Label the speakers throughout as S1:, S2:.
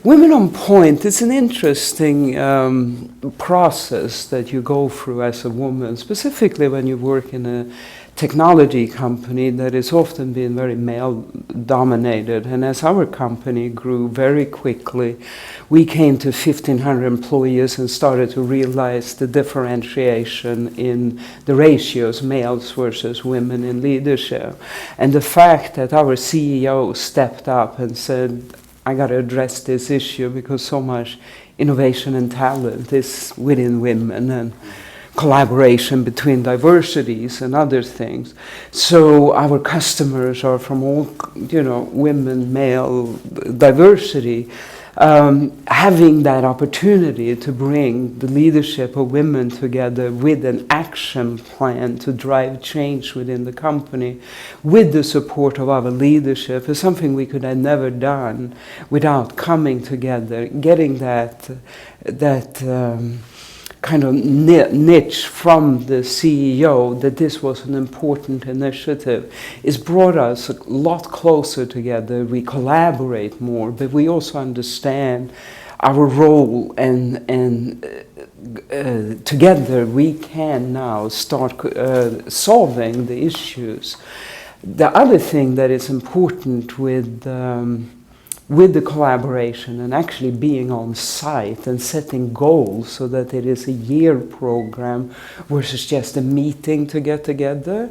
S1: Women on Point, it's an interesting process that you go through as a woman, specifically when you work in a technology company that has often been very male-dominated. And as our company grew very quickly, we came to 1,500 employees and started to realize the differentiation in the ratios, males versus women in leadership. And the fact that our CEO stepped up and said, I got to address this issue because so much innovation and talent is within women, and collaboration between diversities and other things. So our customers are from all, women, male diversity. Having that opportunity to bring the leadership of women together with an action plan to drive change within the company with the support of our leadership is something we could have never done without coming together, getting that kind of niche from the CEO that this was an important initiative. It's brought us a lot closer together. We collaborate more, but we also understand our role, and together we can now start solving the issues. The other thing that is important with the collaboration and actually being on site and setting goals so that it is a year program versus just a meeting to get together,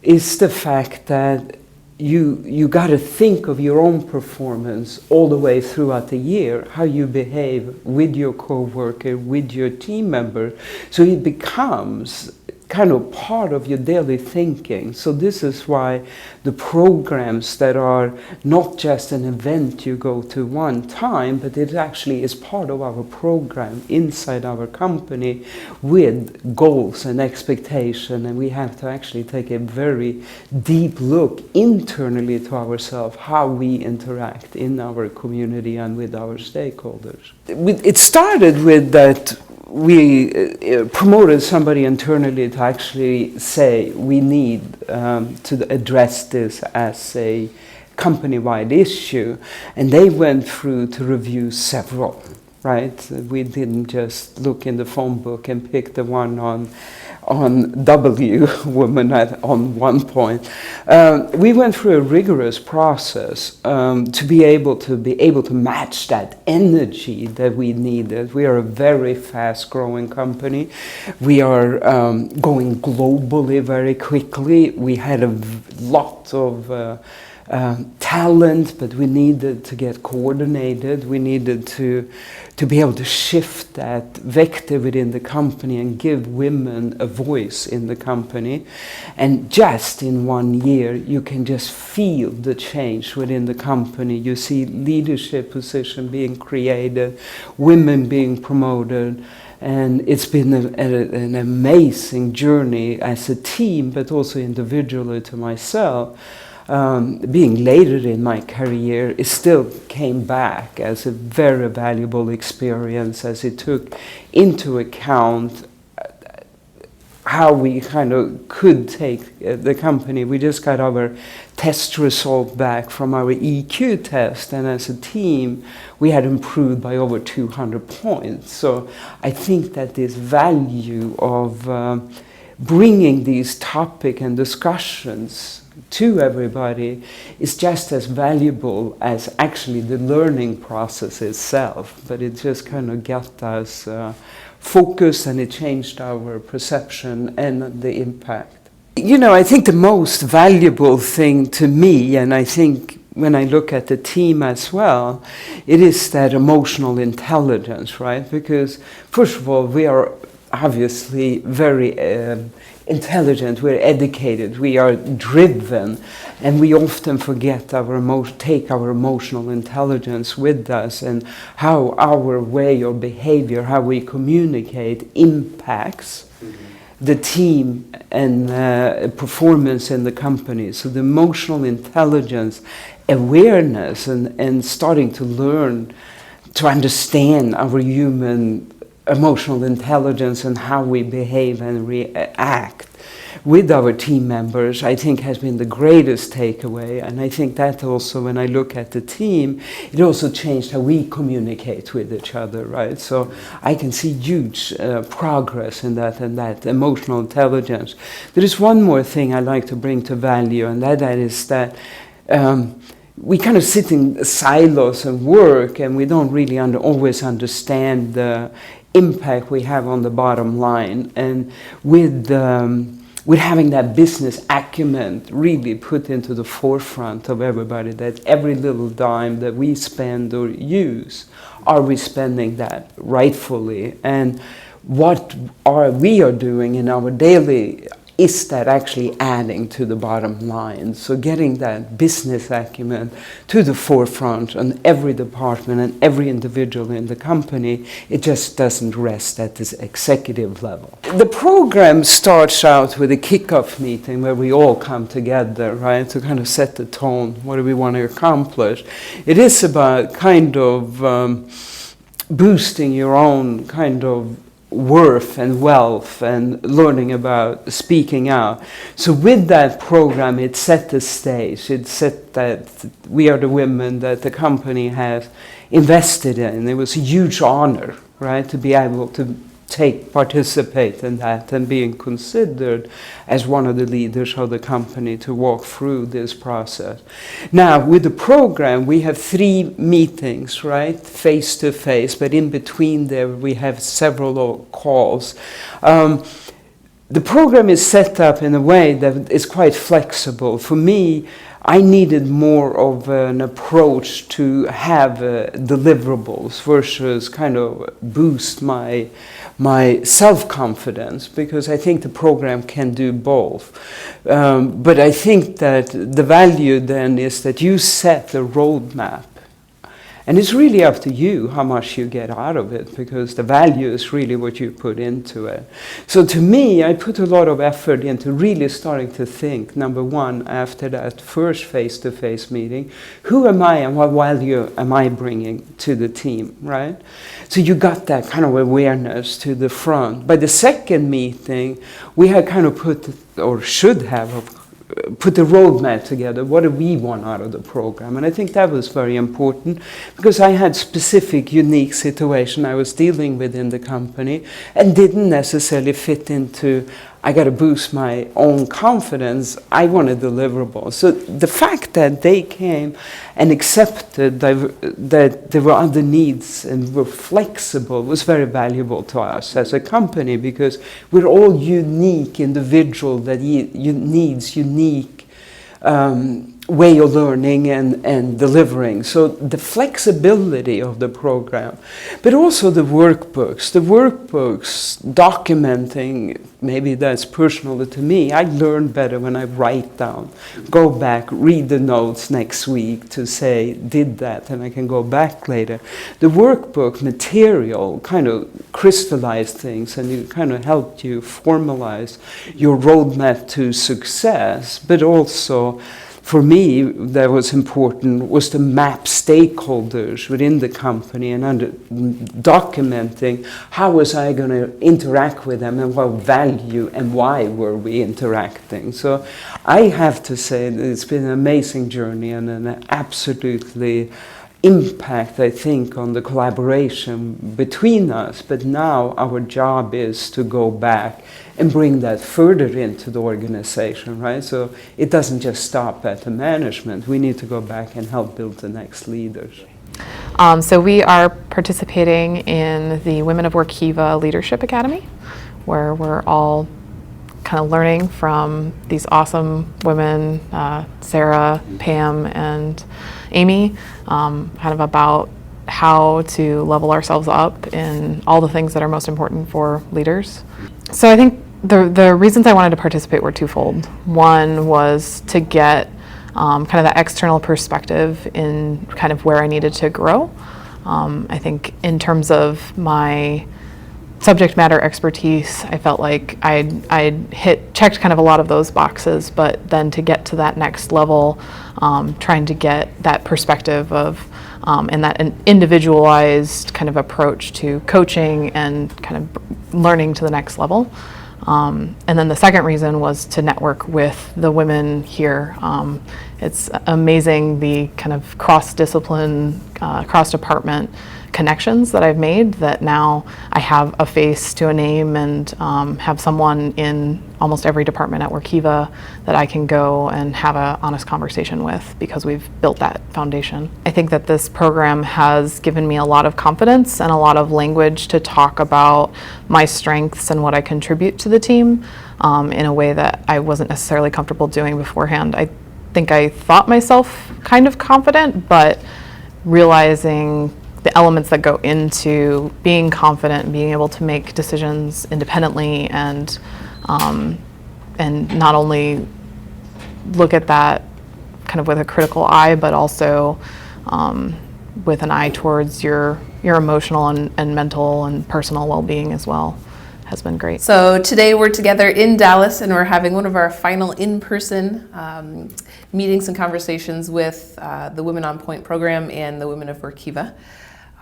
S1: is the fact that you got to think of your own performance all the way throughout the year, how you behave with your coworker, with your team member, so it becomes kind of part of your daily thinking. So this is why the programs that are not just an event you go to one time, but it actually is part of our program inside our company with goals and expectation, and we have to actually take a very deep look internally to ourselves, how we interact in our community and with our stakeholders. It started with that we promoted somebody internally to actually say we need to address this as a company-wide issue, and they went through to review several, right? We didn't just look in the phone book and pick the one on W, woman on one point. We went through a rigorous process to be able to match that energy that we needed. We are a very fast-growing company. We are going globally very quickly. We had a lot of talent, but we needed to get coordinated. We needed to be able to shift that vector within the company and give women a voice in the company. And just in 1 year, you can just feel the change within the company. You see leadership position being created, women being promoted, and it's been an amazing journey as a team, but also individually to myself. Being later in my career, it still came back as a very valuable experience, as it took into account how we kind of could take the company. We just got our test result back from our EQ test, and as a team we had improved by over 200 points. So I think that this value of bringing these topics and discussions to everybody is just as valuable as actually the learning process itself. But it just kind of got us focused, and it changed our perception and the impact. I think the most valuable thing to me, and I think when I look at the team as well, it is that emotional intelligence, right? Because first of all, we are obviously very intelligent, we're educated, we are driven, and we often forget take our emotional intelligence with us, and how our way of behavior, how we communicate impacts the team and performance in the company. So the emotional intelligence, awareness, and starting to learn to understand our human emotional intelligence and how we behave and react with our team members, I think has been the greatest takeaway. And I think that also, when I look at the team, it also changed how we communicate with each other, right? So I can see huge progress in that, and that emotional intelligence. There is one more thing I like to bring to value, and that is that we kind of sit in silos and work, and we don't really always understand the impact we have on the bottom line. And with having that business acumen really put into the forefront of everybody, that every little dime that we spend or use, are we spending that rightfully? And what we are doing in our daily, is that actually adding to the bottom line? So getting that business acumen to the forefront on every department and every individual in the company, it just doesn't rest at this executive level. The program starts out with a kickoff meeting where we all come together, right, to kind of set the tone. What do we want to accomplish? It is about kind of boosting your own kind of worth and wealth and learning about speaking out. So with that program, it set the stage. It set that we are the women that the company has invested in. It was a huge honor, right, to be able to participate in that and being considered as one of the leaders of the company to walk through this process. Now, with the program, we have 3 meetings, right, face to face, but in between there we have several calls. The program is set up in a way that is quite flexible. For me, I needed more of an approach to have deliverables versus kind of boost my self-confidence, because I think the program can do both. But I think that the value then is that you set the roadmap. And it's really up to you how much you get out of it, because the value is really what you put into it. So to me, I put a lot of effort into really starting to think, number one, after that first face-to-face meeting, who am I and what value am I bringing to the team, right? So you got that kind of awareness to the front. By the second meeting, we had kind of put the roadmap together. What do we want out of the program? And I think that was very important, because I had specific, unique situation I was dealing with in the company and didn't necessarily fit into, I got to boost my own confidence. I wanted deliverables. So the fact that they came and accepted that there were other needs and were flexible was very valuable to us as a company, because we're all unique individuals that needs unique way of learning and delivering. So the flexibility of the program, but also the workbooks documenting, maybe that's personal to me. I learn better when I write down, go back, read the notes next week to say, did that, and I can go back later. The workbook material kind of crystallized things, and it kind of helped you formalize your roadmap to success, but also, for me, that was important was to map stakeholders within the company and documenting how was I going to interact with them and what value and why were we interacting. So I have to say that it's been an amazing journey and an absolutely impact, I think, on the collaboration between us. But now our job is to go back and bring that further into the organization, right? So it doesn't just stop at the management. We need to go back and help build the next leaders.
S2: So we are participating in the Women of Workiva Leadership Academy, where we're all kind of learning from these awesome women, Sarah, Pam, and Amy, kind of about how to level ourselves up in all the things that are most important for leaders. So I think the reasons I wanted to participate were twofold. One was to get kind of that external perspective in kind of where I needed to grow. I think in terms of my subject matter expertise, I felt like I'd checked kind of a lot of those boxes, but then to get to that next level, trying to get that perspective of and that an individualized kind of approach to coaching and kind of learning to the next level. And then the second reason was to network with the women here. It's amazing the kind of cross-discipline, cross-department connections that I've made, that now I have a face to a name and have someone in almost every department at Workiva that I can go and have an honest conversation with, because we've built that foundation. I think that this program has given me a lot of confidence and a lot of language to talk about my strengths and what I contribute to the team in a way that I wasn't necessarily comfortable doing beforehand. I think I thought myself kind of confident, but realizing the elements that go into being confident and being able to make decisions independently, and not only look at that kind of with a critical eye, but also with an eye towards your emotional and mental and personal well-being as well, has been great.
S3: So today we're together in Dallas, and we're having one of our final in-person meetings and conversations with the Women on Point program and the Women of Workiva.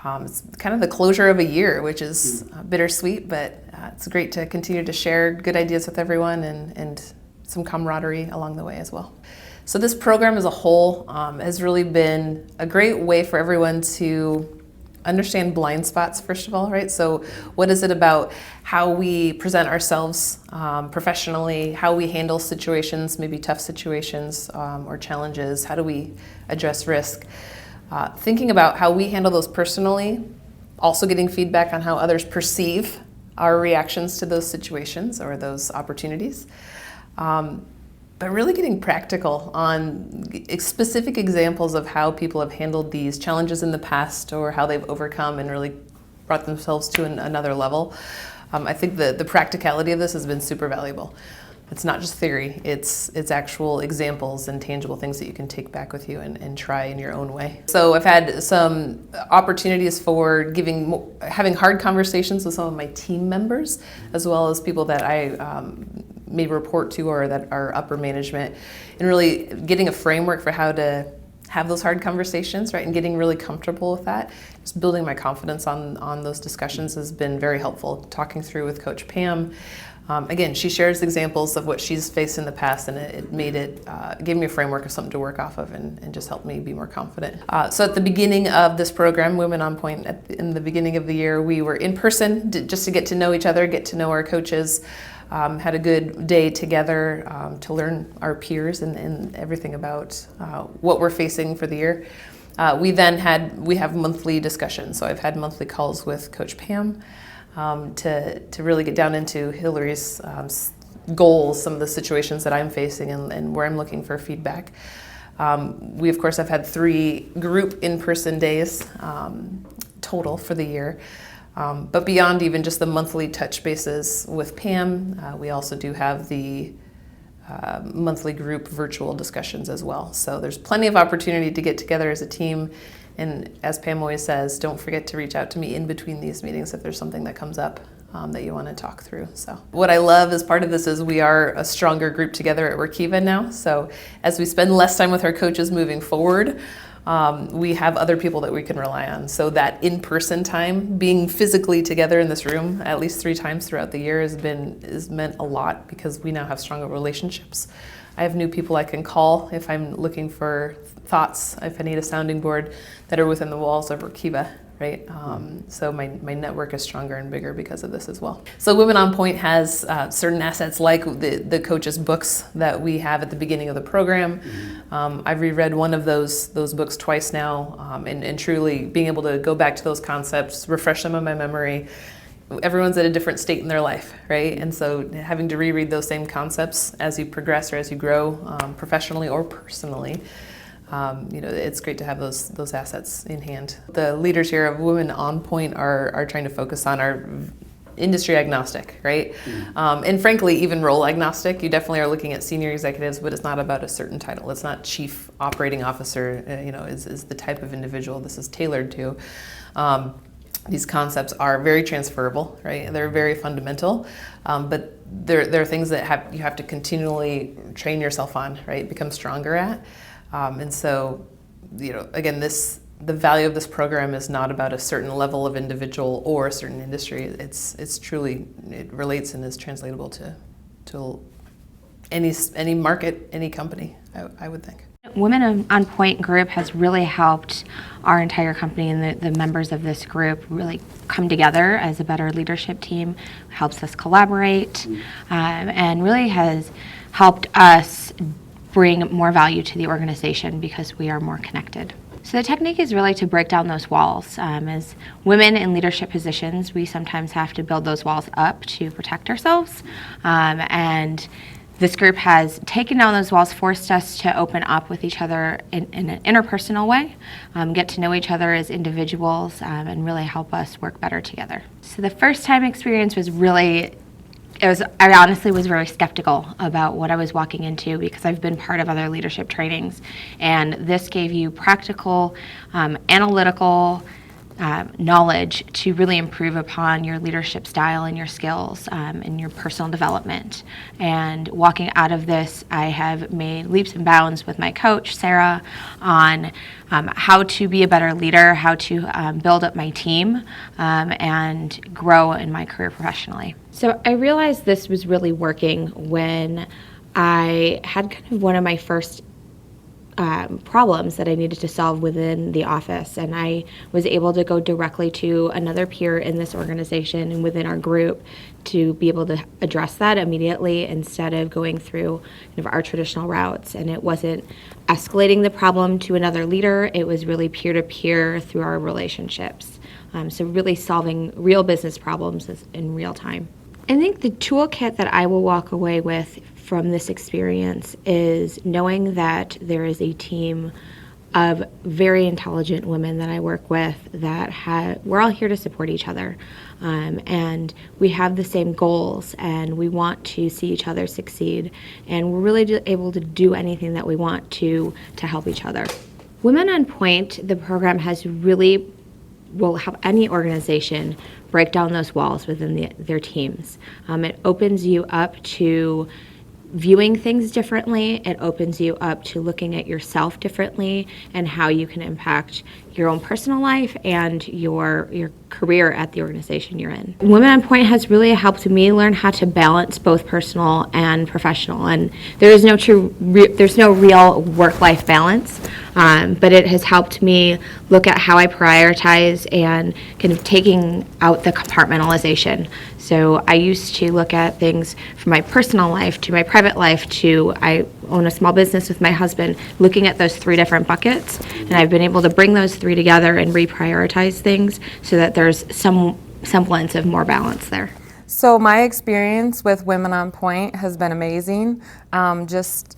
S3: It's kind of the closure of a year, which is bittersweet, but it's great to continue to share good ideas with everyone and some camaraderie along the way as well. So this program as a whole has really been a great way for everyone to understand blind spots, first of all, right? So what is it about how we present ourselves professionally, how we handle situations, maybe tough situations or challenges, how do we address risk? Thinking about how we handle those personally, also getting feedback on how others perceive our reactions to those situations or those opportunities. But really getting practical on specific examples of how people have handled these challenges in the past, or how they've overcome and really brought themselves to another level. I think the practicality of this has been super valuable. It's not just theory, it's actual examples and tangible things that you can take back with you and try in your own way. So I've had some opportunities for having hard conversations with some of my team members, as well as people that I may report to or that are upper management, and really getting a framework for how to have those hard conversations, right, and getting really comfortable with that. Just building my confidence on those discussions has been very helpful. Talking through with Coach Pam. Again, she shares examples of what she's faced in the past, and it gave me a framework of something to work off of, and just helped me be more confident. So at the beginning of this program, Women on Point, in the beginning of the year, we were in person just to get to know each other, get to know our coaches, had a good day together to learn our peers and everything about what we're facing for the year. We have monthly discussions, so I've had monthly calls with Coach Pam. To really get down into Hillary's goals, some of the situations that I'm facing and where I'm looking for feedback. We, of course, have had 3 group in-person days total for the year. But beyond even just the monthly touch bases with Pam, we also do have the monthly group virtual discussions as well. So there's plenty of opportunity to get together as a team. And as Pam always says, don't forget to reach out to me in between these meetings if there's something that comes up that you want to talk through. So what I love as part of this is we are a stronger group together at Workiva now. So as we spend less time with our coaches moving forward, we have other people that we can rely on. So that in-person time, being physically together in this room at least 3 times throughout the year has meant a lot, because we now have stronger relationships. I have new people I can call if I'm looking for thoughts, if I need a sounding board, that are within the walls of Workiva, right? So my network is stronger and bigger because of this as well. So Women on Point has certain assets like the coaches' books that we have at the beginning of the program. I've reread one of those books twice now, and truly being able to go back to those concepts, refresh them in my memory. Everyone's at a different state in their life, right? And so having to reread those same concepts as you progress or as you grow professionally or personally, it's great to have those assets in hand. The leaders here of Women on Point are trying to focus on our industry agnostic, right? And frankly, even role agnostic. You definitely are looking at senior executives, but it's not about a certain title. It's not chief operating officer, is the type of individual this is tailored to. These concepts are very transferable, right? They're very fundamental, but they're things that you have to continually train yourself on, right? Become stronger at. And so, again, this the value of this program is not about a certain level of individual or a certain industry. It's truly, it relates and is translatable to any market, any company, I would think.
S4: Women on Point group has really helped our entire company, and the members of this group really come together as a better leadership team, helps us collaborate, and really has helped us bring more value to the organization because we are more connected. So the technique is really to break down those walls. As women in leadership positions, we sometimes have to build those walls up to protect ourselves, and this group has taken down those walls, forced us to open up with each other in an interpersonal way, get to know each other as individuals, and really help us work better together. So the first time experience was really, I honestly was very skeptical about what I was walking into because I've been part of other leadership trainings, and this gave you practical, analytical knowledge to really improve upon your leadership style and your skills and your personal development. And walking out of this, I have made leaps and bounds with my coach, Sarah, on how to be a better leader, how to build up my team, and grow in my career professionally. So I realized this was really working when I had kind of one of my first problems that I needed to solve within the office, and I was able to go directly to another peer in this organization and within our group to be able to address that immediately instead of going through kind of our traditional routes. And it wasn't escalating the problem to another leader, it was really peer-to-peer through our relationships. So really solving real business problems in real time. I think the toolkit that I will walk away with from this experience is knowing that there is a team of very intelligent women that I work with that we're all here to support each other, and we have the same goals, and we want to see each other succeed, and we're really able to do anything that we want to help each other. Women on Point, the program will help any organization break down those walls within their teams. It opens you up to viewing things differently. It opens you up to looking at yourself differently and how you can impact your own personal life and your career at the organization you're in. Women on Point has really helped me learn how to balance both personal and professional, and there's no real work-life balance, but it has helped me look at how I prioritize and kind of taking out the compartmentalization. So I used to look at things from my personal life to my private life to I own a small business with my husband, looking at those three different buckets, and I've been able to bring those three together and reprioritize things so that there's some semblance of more balance there.
S5: So my experience with Women on Point has been amazing. Just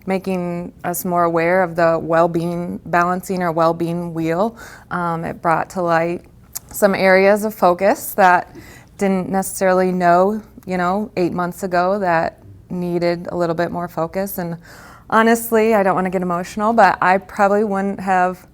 S5: making us more aware of the well-being, balancing our well-being wheel. It brought to light some areas of focus that didn't necessarily know, 8 months ago that needed a little bit more focus. And honestly, I don't want to get emotional, but I probably wouldn't have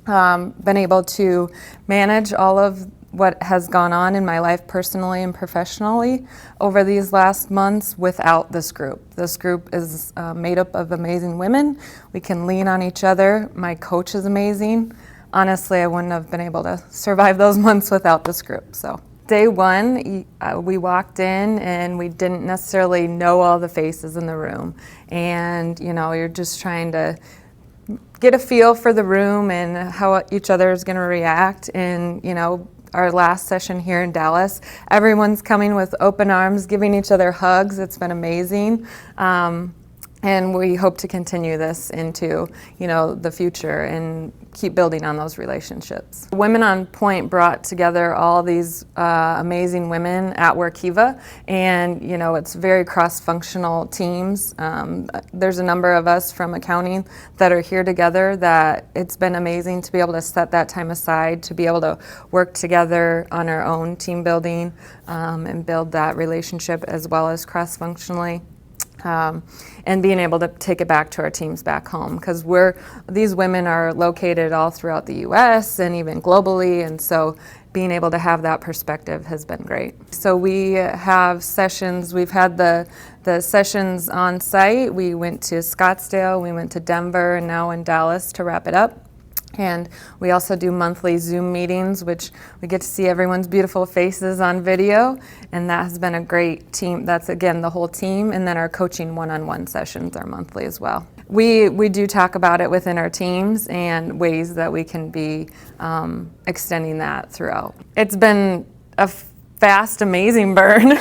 S5: been able to manage all of what has gone on in my life personally and professionally over these last months without this group. This group is made up of amazing women. We can lean on each other. My coach is amazing. Honestly, I wouldn't have been able to survive those months without this group. So day one, we walked in and we didn't necessarily know all the faces in the room. And, you're just trying to get a feel for the room and how each other is going to react. And, our last session here in Dallas, everyone's coming with open arms, giving each other hugs. It's been amazing. And we hope to continue this into, the future and keep building on those relationships. Women on Point brought together all these amazing women at Workiva, and, it's very cross-functional teams. There's a number of us from accounting that are here together that it's been amazing to be able to set that time aside, to be able to work together on our own team building and build that relationship as well as cross-functionally. And being able to take it back to our teams back home, because these women are located all throughout the U.S. and even globally, and so being able to have that perspective has been great. So we have sessions. We've had the sessions on site. We went to Scottsdale, we went to Denver, and now in Dallas to wrap it up. And we also do monthly Zoom meetings, which we get to see everyone's beautiful faces on video, and that has been a great team. That's, again, the whole team, and then our coaching one-on-one sessions are monthly as well. We do talk about it within our teams and ways that we can be extending that throughout. It's been a fast, amazing burn.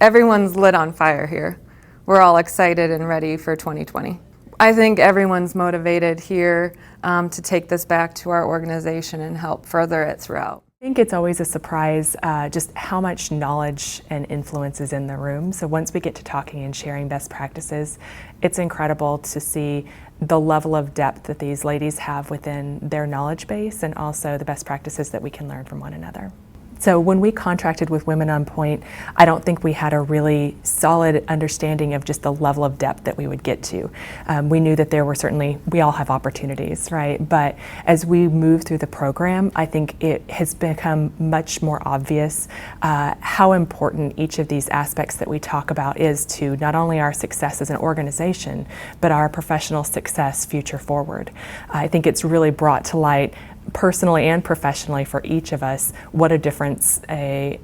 S5: Everyone's lit on fire here. We're all excited and ready for 2020. I think everyone's motivated here to take this back to our organization and help further it throughout.
S6: I think it's always a surprise just how much knowledge and influence is in the room. So once we get to talking and sharing best practices, it's incredible to see the level of depth that these ladies have within their knowledge base, and also the best practices that we can learn from one another. So when we contracted with Women on Point, I don't think we had a really solid understanding of just the level of depth that we would get to. We knew that there were certainly, we all have opportunities, right? But as we move through the program, I think it has become much more obvious how important each of these aspects that we talk about is to not only our success as an organization, but our professional success future forward. I think it's really brought to light personally and professionally for each of us what a difference a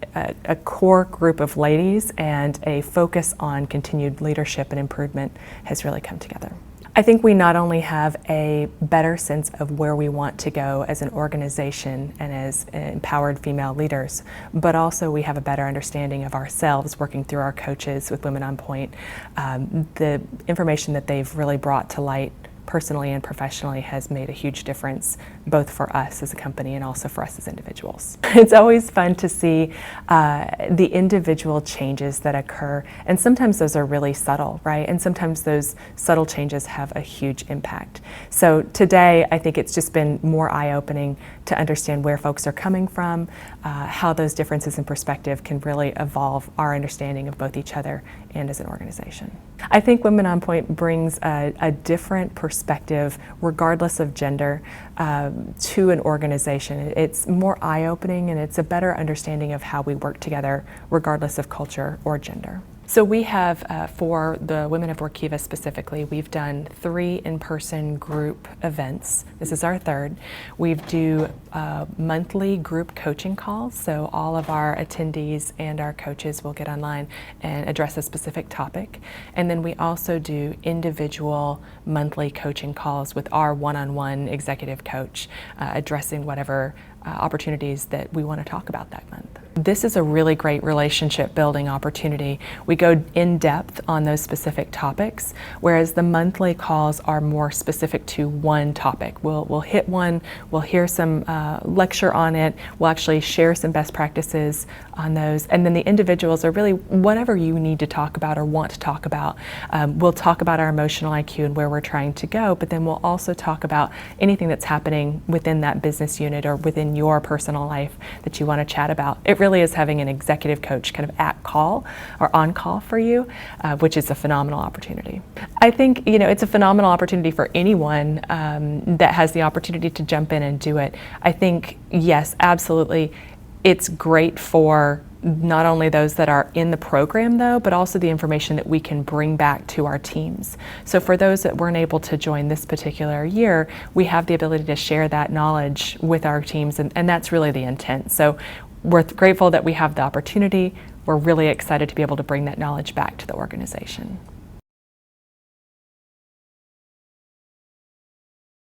S6: core group of ladies and a focus on continued leadership and improvement has really come together. I think we not only have a better sense of where we want to go as an organization and as empowered female leaders, but also we have a better understanding of ourselves working through our coaches with Women on Point. The information that they've really brought to light personally and professionally has made a huge difference, both for us as a company and also for us as individuals. It's always fun to see the individual changes that occur, and sometimes those are really subtle, right? And sometimes those subtle changes have a huge impact. So today, I think it's just been more eye-opening to understand where folks are coming from, how those differences in perspective can really evolve our understanding of both each other and as an organization. I think Women on Point brings a different perspective, regardless of gender, to an organization. It's more eye-opening, and it's a better understanding of how we work together, regardless of culture or gender. So we have, for the Women of Workiva specifically, we've done 3 in-person group events. This is our 3rd. We do monthly group coaching calls, so all of our attendees and our coaches will get online and address a specific topic. And then we also do individual monthly coaching calls with our one-on-one executive coach, addressing whatever opportunities that we want to talk about that month. This is a really great relationship building opportunity. We go in depth on those specific topics, whereas the monthly calls are more specific to one topic. We'll hit one, we'll hear some lecture on it, we'll actually share some best practices on those, and then the individuals are really whatever you need to talk about or want to talk about. We'll talk about our emotional IQ and where we're trying to go, but then we'll also talk about anything that's happening within that business unit or within your personal life that you want to chat about. It really is having an executive coach kind of at call or on call for you, which is a phenomenal opportunity. I think it's a phenomenal opportunity for anyone that has the opportunity to jump in and do it. I think, yes, absolutely, it's great for not only those that are in the program though, but also the information that we can bring back to our teams. So for those that weren't able to join this particular year, we have the ability to share that knowledge with our teams, and that's really the intent. So we're grateful that we have the opportunity. We're really excited to be able to bring that knowledge back to the organization.